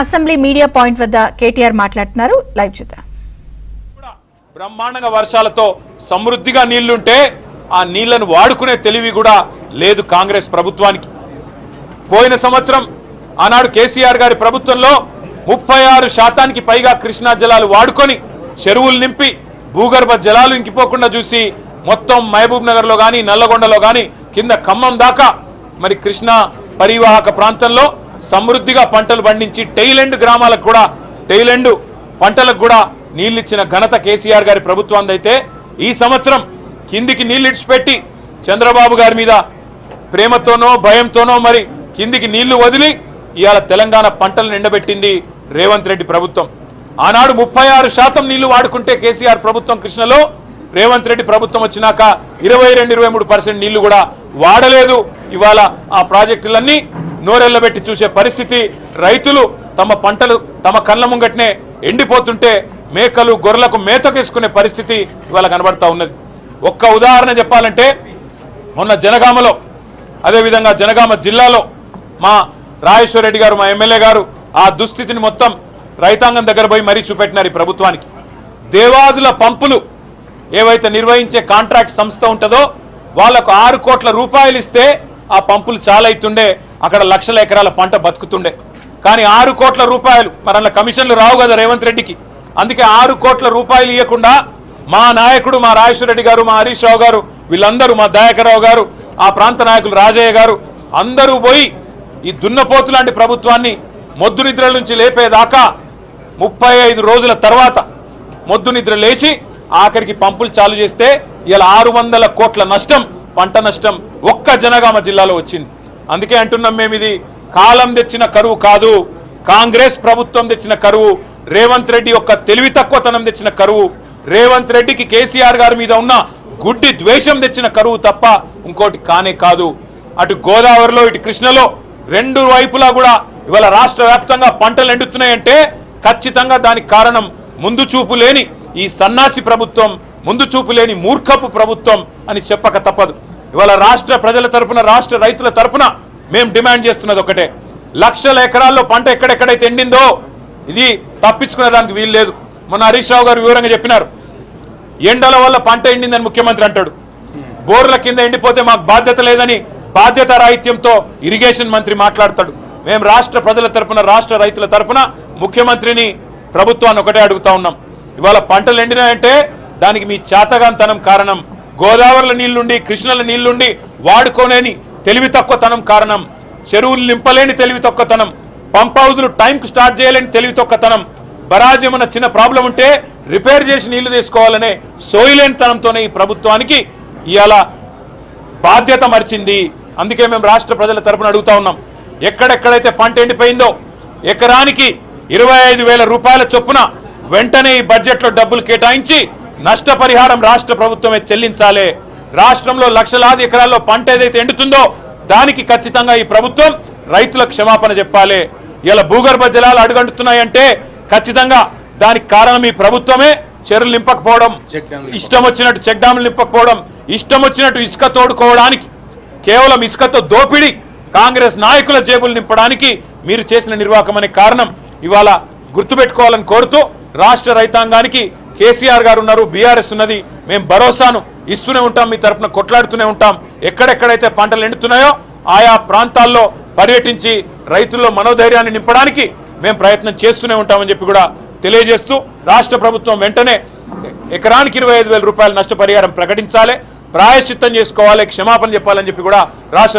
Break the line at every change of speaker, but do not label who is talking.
Assembly media point వద్ద కేటీఆర్ మాట్లాడుతున్నారు. Live చూద్దాం.
బ్రహ్మాండంగా వర్షాలతో సమృద్ధిగా నీళ్లుంటే ఆ నీళ్లను వాడుకునే తెలివి కూడా లేదు కాంగ్రెస్ ప్రభుత్వానికి. పోయిన సంవత్సరం ఆనాడు కేసీఆర్ గారి ప్రభుత్వంలో 36% పైగా కృష్ణా జలాలు వాడుకొని చెరువులు నింపి భూగర్భ జలాలు ఇంకిపోకుండా చూసి మొత్తం మహబూబ్ నగర్లో కానీ నల్లగొండలో కానీ కింద ఖమ్మం దాకా మరి కృష్ణా పరివాహక ప్రాంతంలో సమృద్ధిగా పంటలు పండించి టైలెండ్ గ్రామాలకు కూడా టైలెండ్ పంటలకు కూడా నీళ్ళు ఇచ్చిన ఘనత కేసీఆర్ గారి ప్రభుత్వాన్ని. అయితే ఈ సంవత్సరం కిందికి నీళ్ళు ఇడిచిపెట్టి చంద్రబాబు గారి మీద ప్రేమతోనో భయంతోనో మరి కిందికి నీళ్లు వదిలి ఇవాళ తెలంగాణ పంటలను ఎండబెట్టింది రేవంత్ రెడ్డి ప్రభుత్వం. ఆనాడు 36% నీళ్లు వాడుకుంటే కేసీఆర్ ప్రభుత్వం కృష్ణలో, రేవంత్ రెడ్డి ప్రభుత్వం వచ్చినాక 22-23% నీళ్లు కూడా వాడలేదు. ఇవాళ ఆ ప్రాజెక్టులన్నీ నోరెళ్లబెట్టి చూసే పరిస్థితి. రైతులు తమ పంటలు తమ కళ్ళ ముంగట్నే ఎండిపోతుంటే మేకలు గొర్రెలకు మేతకేసుకునే పరిస్థితి ఇవాళ కనబడతా ఉన్నది. ఒక్క ఉదాహరణ చెప్పాలంటే మొన్న జనగామలో, అదేవిధంగా జనగామ జిల్లాలో మా రాజేశ్వర రెడ్డి గారు, మా ఎమ్మెల్యే గారు ఆ దుస్థితిని మొత్తం రైతాంగం దగ్గర పోయి మరీ చూపెట్టినారు ఈ ప్రభుత్వానికి. దేవాదుల పంపులు ఏవైతే నిర్వహించే కాంట్రాక్ట్ సంస్థ ఉంటుందో వాళ్లకు 6 కోట్ల రూపాయలు ఇస్తే ఆ పంపులు చాలా అవుతుండే, అక్కడ లక్షల ఎకరాల పంట బతుకుతుండే. కానీ 6 కోట్ల రూపాయలు మరి అలా కమిషన్లు రావు కదా రేవంత్ రెడ్డికి. అందుకే 6 కోట్ల రూపాయలు ఇవ్వకుండా మా నాయకుడు, మా రాజేశ్వర రెడ్డి గారు, మా హరీష్ రావు గారు, వీళ్ళందరూ, మా దయాకర్రావు గారు, ఆ ప్రాంత నాయకులు రాజయ్య గారు అందరూ పోయి ఈ దున్నపోతు లాంటి ప్రభుత్వాన్ని మొద్దు నిద్ర నుంచి లేపేదాకా 35 రోజుల తర్వాత మొద్దు నిద్ర లేచి ఆఖరికి పంపులు చాలు చేస్తే ఇలా 600 కోట్ల నష్టం, పంట నష్టం ఒక్క జనగామ జిల్లాలో వచ్చింది. అందుకే అంటున్నాం మేము, ఇది కాలం తెచ్చిన కరువు కాదు, కాంగ్రెస్ ప్రభుత్వం తెచ్చిన కరువు, రేవంత్ రెడ్డి యొక్క తెలివి తక్కువతనం తెచ్చిన కరువు, రేవంత్ రెడ్డికి కేసీఆర్ గారి మీద ఉన్న గుడ్డి ద్వేషం తెచ్చిన కరువు తప్ప ఇంకోటి కానే కాదు. అటు గోదావరిలో ఇటు కృష్ణలో రెండు వైపులా కూడా ఇవాళ రాష్ట్ర వ్యాప్తంగా పంటలు ఎండుతున్నాయంటే ఖచ్చితంగా దానికి కారణం ముందు చూపు లేని ఈ సన్నాసి ప్రభుత్వం, ముందు చూపు లేని మూర్ఖపు ప్రభుత్వం అని చెప్పక తప్పదు. ఇవాళ రాష్ట్ర ప్రజల తరపున, రాష్ట్ర రైతుల తరపున మేము డిమాండ్ చేస్తున్నది ఒకటే, లక్షల ఎకరాల్లో పంట ఎక్కడెక్కడైతే ఎండిందో ఇది తప్పించుకునే దానికి వీలు లేదు. మొన్న హరీష్ రావు గారు వివరంగా చెప్పినారు, ఎండల వల్ల పంట ఎండిందని ముఖ్యమంత్రి అంటాడు, బోర్ల కింద ఎండిపోతే మాకు బాధ్యత లేదని బాధ్యత రాహిత్యంతో ఇరిగేషన్ మంత్రి మాట్లాడతాడు. మేము రాష్ట్ర ప్రజల తరపున, రాష్ట్ర రైతుల తరపున ముఖ్యమంత్రిని, ప్రభుత్వాన్ని ఒకటే అడుగుతా ఉన్నాం, ఇవాళ పంటలు ఎండినాయంటే దానికి మీ చేతగాంతనం కారణం, గోదావరిలో నీళ్లుండి కృష్ణల నీళ్లుండి వాడుకోలేని తెలివి తక్కువతనం కారణం, చెరువులు నింపలేని తెలివి తక్కువతనం, పంప్ హౌజులు టైంకు స్టార్ట్ చేయలేని తెలివి తక్కువతనం, బరాజ్ ఏమన్నా చిన్న ప్రాబ్లం ఉంటే రిపేర్ చేసి నీళ్లు తీసుకోవాలనే సోయిలేనితనంతోనే ఈ ప్రభుత్వానికి ఇవాళ బాధ్యత మరిచింది. అందుకే మేము రాష్ట్ర ప్రజల తరపున అడుగుతా ఉన్నాం, ఎక్కడెక్కడైతే పంట ఎండిపోయిందో ఎకరానికి 25,000 రూపాయల చొప్పున వెంటనే ఈ బడ్జెట్లో డబ్బులు కేటాయించి నష్టపరిహారం రాష్ట్ర ప్రభుత్వమే చెల్లించాలి. రాష్ట్రంలో లక్షలాది ఎకరాల్లో పంట ఏదైతే ఎండుతుందో దానికి ఖచ్చితంగా ఈ ప్రభుత్వం రైతులకు క్షమాపణ చెప్పాలి. ఇలా భూగర్భ జలాలు అడుగంటున్నాయంటే ఖచ్చితంగా దానికి కారణం ఈ ప్రభుత్వమే. చెరువులు నింపకపోవడం, ఇష్టం వచ్చినట్టు చెక్ డ్యాములు నింపకపోవడం, ఇష్టం వచ్చినట్టు ఇసుక తోడుకోవడానికి, కేవలం ఇసుకతో దోపిడీ కాంగ్రెస్ నాయకుల జేబులు నింపడానికి మీరు చేసిన నిర్వాహకం అనే కారణం ఇవాళ గుర్తుపెట్టుకోవాలని కోరుతూ, రాష్ట్ర రైతాంగానికి కేసీఆర్ గారు ఉన్నారు, బీఆర్ఎస్ ఉన్నది, మేము భరోసాను ఇస్తూనే ఉంటాం, మీ తరఫున కొట్లాడుతూనే ఉంటాం. ఎక్కడెక్కడైతే పంటలు ఎండుతున్నాయో ఆయా ప్రాంతాల్లో పర్యటించి రైతుల్లో మనోధైర్యాన్ని నింపడానికి మేము ప్రయత్నం చేస్తూనే ఉంటామని చెప్పి కూడా తెలియజేస్తూ, రాష్ట్ర ప్రభుత్వం వెంటనే ఎకరానికి 25,000 రూపాయల నష్టపరిహారం ప్రకటించాలి, ప్రాయశ్చిత్తం చేసుకోవాలి, క్షమాపణ చెప్పాలని చెప్పి కూడా రాష్ట్ర